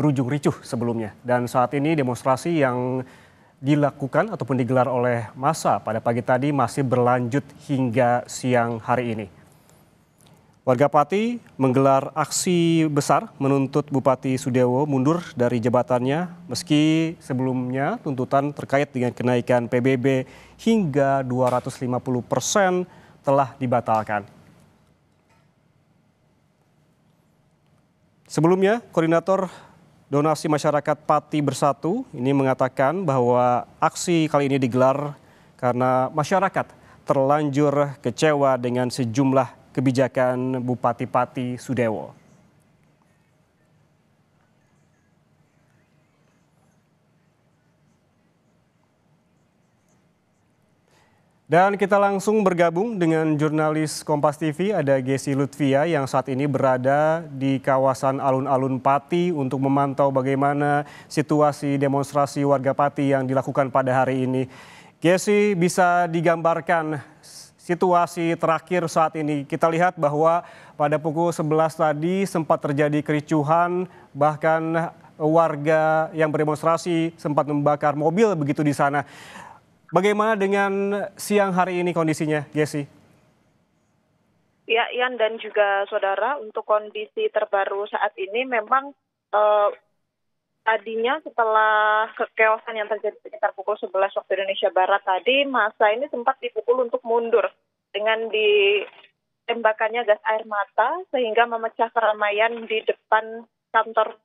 berujung ricuh sebelumnya. Dan saat ini demonstrasi yang dilakukan ataupun digelar oleh massa pada pagi tadi masih berlanjut hingga siang hari ini. Warga Pati menggelar aksi besar menuntut Bupati Sudewo mundur dari jabatannya meski sebelumnya tuntutan terkait dengan kenaikan PBB hingga 250% telah dibatalkan. Sebelumnya, Koordinator Donasi Masyarakat Pati Bersatu ini mengatakan bahwa aksi kali ini digelar karena masyarakat terlanjur kecewa dengan sejumlah kebijakan Bupati Pati Sudewo. Dan kita langsung bergabung dengan jurnalis Kompas TV, ada Gesi Lutfia yang saat ini berada di kawasan alun-alun Pati untuk memantau bagaimana situasi demonstrasi warga Pati yang dilakukan pada hari ini. Gesi, bisa digambarkan situasi terakhir saat ini? Kita lihat bahwa pada pukul 11 tadi sempat terjadi kericuhan, bahkan warga yang berdemonstrasi sempat membakar mobil begitu di sana. Bagaimana dengan siang hari ini kondisinya, Gesi? Ya, Ian dan juga saudara, untuk kondisi terbaru saat ini memang tadinya setelah kekeosan yang terjadi sekitar pukul 11 waktu Indonesia Barat tadi, massa ini sempat dipukul untuk mundur dengan ditembakannya gas air mata sehingga memecah keramaian di depan kantor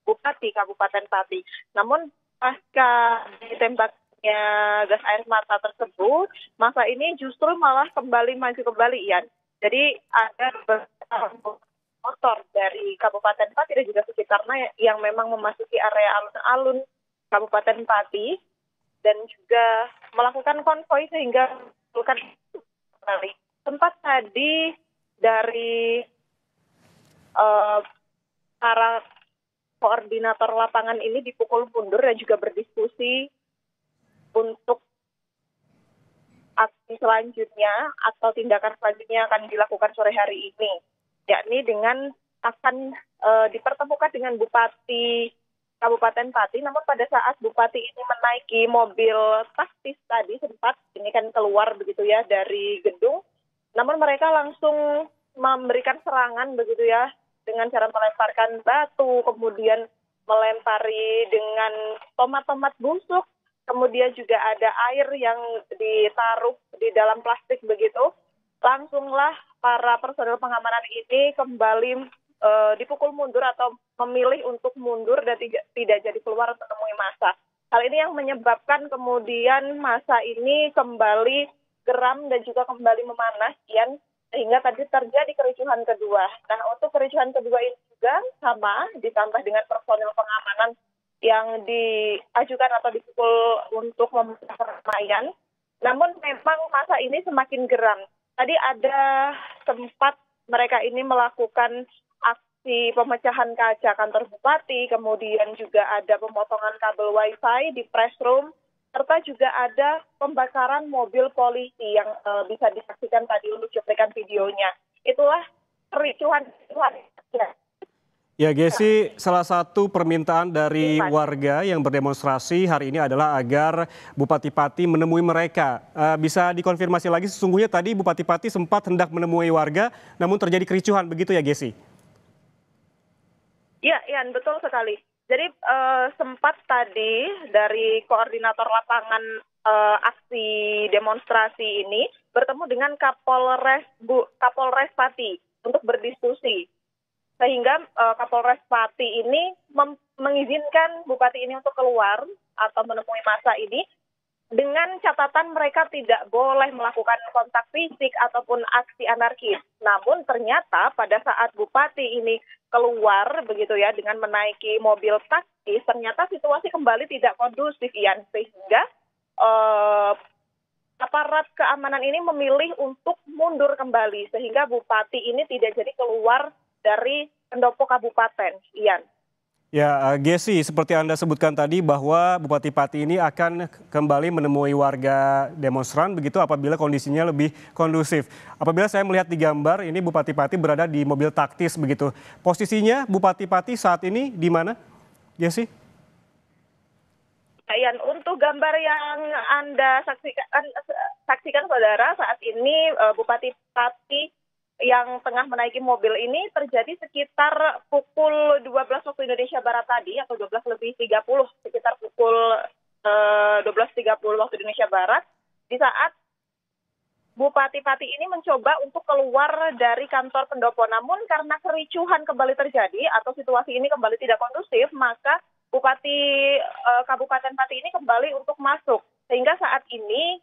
Bupati Kabupaten Pati. Namun pasca ditembaknya gas air mata tersebut, massa ini justru malah kembali maju kembali, Ian. Jadi ada beberapa motor dari Kabupaten Pati dan juga sekitarnya yang memang memasuki area alun-alun Kabupaten Pati dan juga melakukan konvoi sehingga melakukan kembali. Tempat tadi dari para koordinator lapangan ini dipukul mundur dan juga berdiskusi untuk aksi selanjutnya atau tindakan selanjutnya akan dilakukan sore hari ini, yakni dengan akan dipertemukan dengan Bupati Kabupaten Pati. Namun pada saat Bupati ini menaiki mobil taktis tadi sempat ini kan keluar begitu ya dari gedung, namun mereka langsung memberikan serangan begitu ya dengan cara melemparkan batu, kemudian melempari dengan tomat-tomat busuk, kemudian juga ada air yang ditaruh di dalam plastik begitu. Langsunglah para personel pengamanan ini kembali dipukul mundur atau memilih untuk mundur dan tidak jadi keluar untuk menemui massa. Hal ini yang menyebabkan kemudian massa ini kembali geram dan juga kembali memanas, Ian, sehingga tadi terjadi kericuhan kedua. Nah, untuk kericuhan kedua ini juga sama, ditambah dengan personel pengamanan yang diajukan atau dipukul untuk memecah keramaian. Namun memang massa ini semakin geram. Tadi ada sempat mereka ini melakukan aksi pemecahan kaca kantor bupati, kemudian juga ada pemotongan kabel wifi di press room, serta juga ada pembakaran mobil polisi yang bisa disaksikan tadi untuk cuplikan videonya. Itulah kericuhan. Ya, Gesi, salah satu permintaan dari warga yang berdemonstrasi hari ini adalah agar Bupati Pati menemui mereka. Bisa dikonfirmasi lagi, sesungguhnya tadi Bupati Pati sempat hendak menemui warga, namun terjadi kericuhan, begitu ya, Gesi? Ya, Ian, betul sekali. Jadi sempat tadi dari koordinator lapangan aksi demonstrasi ini bertemu dengan Kapolres Pati untuk berdiskusi. Sehingga Kapolres Pati ini mengizinkan Bupati ini untuk keluar atau menemui massa ini dengan catatan mereka tidak boleh melakukan kontak fisik ataupun aksi anarkis. Namun ternyata pada saat Bupati ini keluar begitu ya dengan menaiki mobil taktis, ternyata situasi kembali tidak kondusif, Ian, sehingga aparat keamanan ini memilih untuk mundur kembali sehingga Bupati ini tidak jadi keluar dari pendopo kabupaten, Ian. Ya, Gesi, seperti Anda sebutkan tadi bahwa Bupati Pati ini akan kembali menemui warga demonstran begitu apabila kondisinya lebih kondusif. Apabila saya melihat di gambar, ini Bupati Pati berada di mobil taktis begitu. Posisinya Bupati Pati saat ini di mana? Gesi? Ian, untuk gambar yang Anda saksikan saudara, saat ini Bupati Pati yang tengah menaiki mobil ini terjadi sekitar pukul 12 waktu Indonesia Barat tadi, atau 12:30, sekitar pukul 12:30 waktu Indonesia Barat, di saat Bupati Pati ini mencoba untuk keluar dari kantor pendopo. Namun karena kericuhan kembali terjadi atau situasi ini kembali tidak kondusif, maka Bupati Kabupaten Pati ini kembali untuk masuk. Sehingga saat ini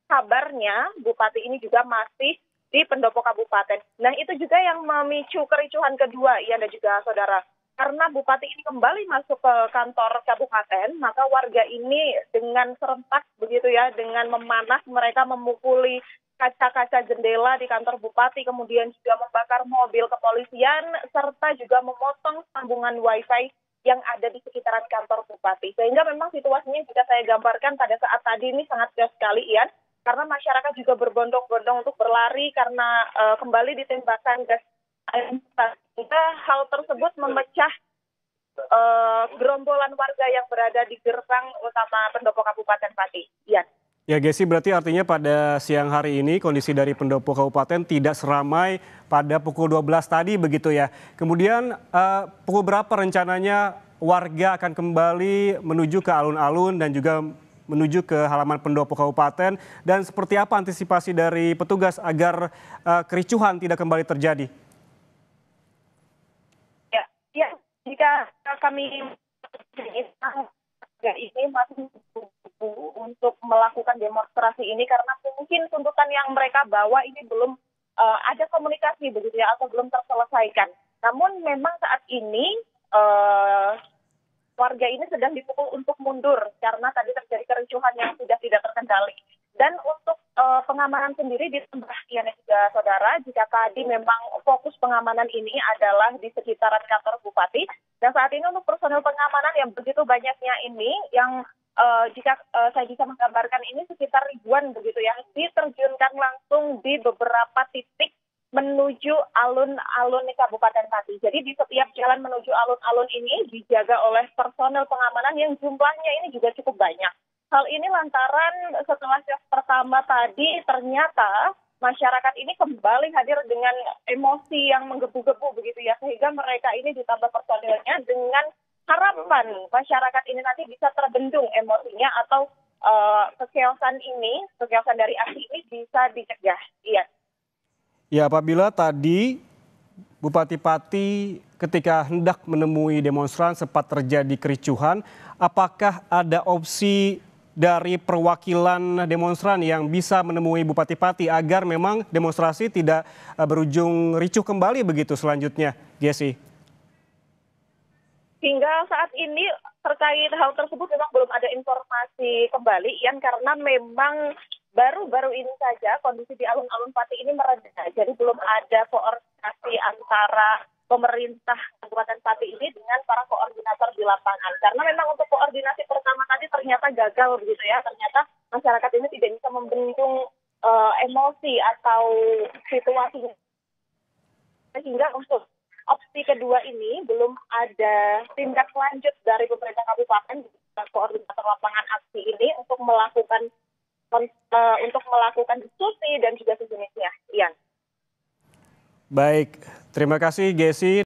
kabarnya Bupati ini juga masih di pendopo kabupaten. Nah, itu juga yang memicu kericuhan kedua, Ian dan juga saudara. Karena Bupati ini kembali masuk ke kantor kabupaten, maka warga ini dengan serentak begitu ya, dengan memanah mereka memukuli kaca-kaca jendela di kantor Bupati, kemudian juga membakar mobil kepolisian, serta juga memotong sambungan wifi yang ada di sekitaran kantor Bupati. Sehingga memang situasinya jika saya gambarkan pada saat tadi ini sangat jelas sekali, Ian, karena masyarakat juga berbondong-bondong untuk berlari karena kembali ditembakkan gas air mata. Sehingga hal tersebut memecah gerombolan warga yang berada di gerbang utama pendopo Kabupaten Pati. Ian. Ya Gesi, berarti artinya pada siang hari ini kondisi dari pendopo kabupaten tidak seramai pada pukul 12 tadi begitu ya. Kemudian pukul berapa rencananya warga akan kembali menuju ke alun-alun dan juga menuju ke halaman pendopo kabupaten, dan seperti apa antisipasi dari petugas agar kericuhan tidak kembali terjadi? Ya, jika kami ini masih untuk melakukan demonstrasi ini karena mungkin tuntutan yang mereka bawa ini belum ada komunikasi begitu ya, atau belum terselesaikan. Namun memang saat ini warga ini sedang dipukul untuk mundur karena tadi terjadi kericuhan yang sudah tidak terkendali. Dan untuk pengamanan sendiri ditambah, ya juga saudara, jika tadi memang fokus pengamanan ini adalah di sekitaran kantor Bupati, dan saat ini untuk personel pengamanan yang begitu banyaknya ini, yang jika saya bisa menggambarkan ini sekitar ribuan begitu ya, diterjunkan langsung di beberapa titik menuju alun-alun di Kabupaten Pati. Jadi di setiap jalan menuju alun-alun ini dijaga oleh personel pengamanan yang jumlahnya ini juga cukup banyak. Hal ini lantaran setelah shift pertama tadi ternyata masyarakat ini kembali hadir dengan emosi yang menggebu-gebu begitu ya, sehingga mereka ini ditambah personilnya dengan harapan masyarakat ini nanti bisa terbendung emosinya atau kechaosan dari aksi ini bisa dicegah. Iya. Ya, apabila tadi Bupati Pati ketika hendak menemui demonstran sempat terjadi kericuhan, apakah ada opsi dari perwakilan demonstran yang bisa menemui Bupati Pati agar memang demonstrasi tidak berujung ricuh kembali begitu selanjutnya, Gesi? Hingga saat ini terkait hal tersebut memang belum ada informasi kembali, Ian, karena memang baru-baru ini saja kondisi di alun-alun Pati ini mereda. Jadi belum ada koordinasi antara pemerintah Kabupaten Pati ini dengan para koordinator di lapangan. Karena memang untuk koordinasi pertama tadi ternyata gagal begitu ya. Ternyata masyarakat ini tidak bisa membendung emosi atau situasi. Sehingga untuk opsi kedua ini belum ada tindak lanjut dari pemerintah kabupaten koordinator lapangan aksi ini untuk melakukan diskusi dan juga sejenisnya. Ian. Baik, terima kasih Gesi.